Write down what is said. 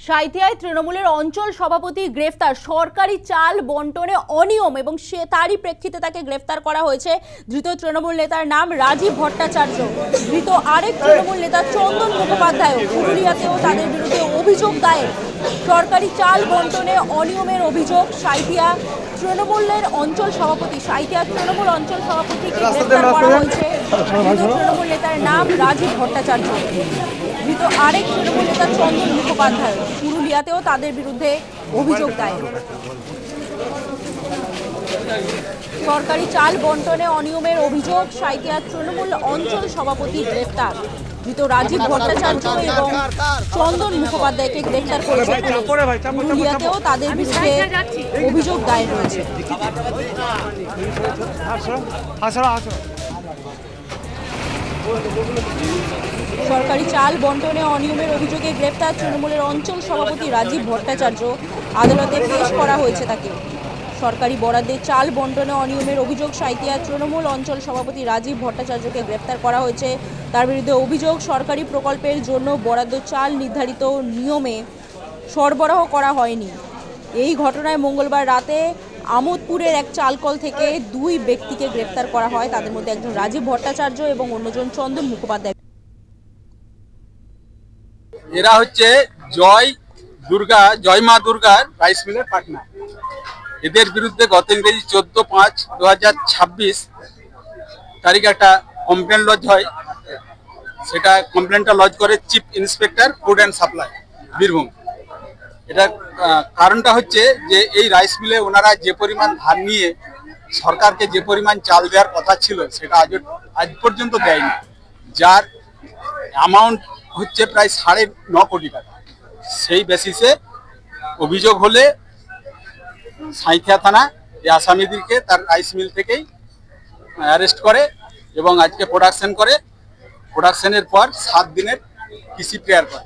সাঁইথিয়ায় তৃণমূলের অঞ্চল সভাপতি গ্রেফতার। সরকারি চাল বন্টনে অনিয়ম এবং তারই প্রেক্ষিতে তাকে গ্রেফতার করা হয়েছে। ধৃত তৃণমূল নেতার নাম রাজীব ভট্টাচার্য। ধৃত আরেক তৃণমূল নেতা চন্দন মুখোপাধ্যায়। পুরুলিয়াতেও তাদের বিরুদ্ধে অভিযোগ দায়ের। সরকারি চাল বন্টনে অনিয়মের অভিযোগ। সাঁইথিয়া তৃণমূলের অঞ্চল সভাপতি, সাঁইথিয়া তৃণমূল অঞ্চল সভাপতিকে গ্রেফতার করা হয়েছে। ধৃত তৃণমূল নেতার নাম রাজীব ভট্টাচার্য। ধৃত আরেক তৃণমূল নেতা চন্দন মুখোপাধ্যায়। পুরুলিয়াতেও তাদের বিরুদ্ধে অভিযোগ দায়ের। সরকারি চাল বন্টনে অনিয়মের অভিযোগ। সাঁইথিয়া তৃণমূল অঞ্চল সভাপতি গ্রেফতার। ধৃত রাজীব ভট্টাচার্য এবং চন্দন মুখোপাধ্যায়কে গ্রেফতার করেছে। পুরুলিয়াতেও তাদের বিরুদ্ধে অভিযোগ দায়ের রয়েছে। সরকারি চাল বন্টনে অনিয়মের অভিযোগে গ্রেফতার তৃণমূলের অঞ্চল সভাপতি রাজীব ভট্টাচার্য। আদালতে পেশ করা হয়েছে তাকে। সরকারি বরাদ্দে চাল বন্টনে অনিয়মের অভিযোগ। সাঁইথিয়া তৃণমূল অঞ্চল সভাপতি রাজীব ভট্টাচার্যকে গ্রেফতার করা হয়েছে। তার বিরুদ্ধে অভিযোগ, সরকারি প্রকল্পের জন্য বরাদ্দ চাল নির্ধারিত নিয়মে সরবরাহ করা হয়নি। এই ঘটনায় মঙ্গলবার রাতে আমোদপুরের এক চালকল থেকে দুই ব্যক্তিকে গ্রেফতার করা হয়। তাদের মধ্যে একজন রাজীব ভট্টাচার্য এবং অন্যজন চন্দন মুখোপাধ্যায়। এরা হচ্ছে জয় মা দুর্গার রাইস মিলের পার্টনার। এদের বিরুদ্ধে গত ইংরেজি 14/5/2026 তারিখে একটা কমপ্লেন লজ হয়। সেটা কমপ্লেনটা লজ করে chief inspector food and supply Birbhum. এটা কারণটা হচ্ছে যে এই রাইস মিলে ওনারা যে পরিমাণ ধান নিয়ে সরকারকে যে পরিমাণ চাল দেওয়ার কথা ছিল সেটা আজ পর্যন্ত দেয়নি, যার অ্যামাউন্ট হচ্ছে প্রায় 9.5 কোটি টাকা। সেই বেসিসে অভিযোগ হলে সাঁইথিয়া থানা এই আসামিদেরকে তার রাইস মিল থেকেই অ্যারেস্ট করে এবং আজকে প্রোডাকশনের পর 7 দিনের পিসি প্রেয়ার করে।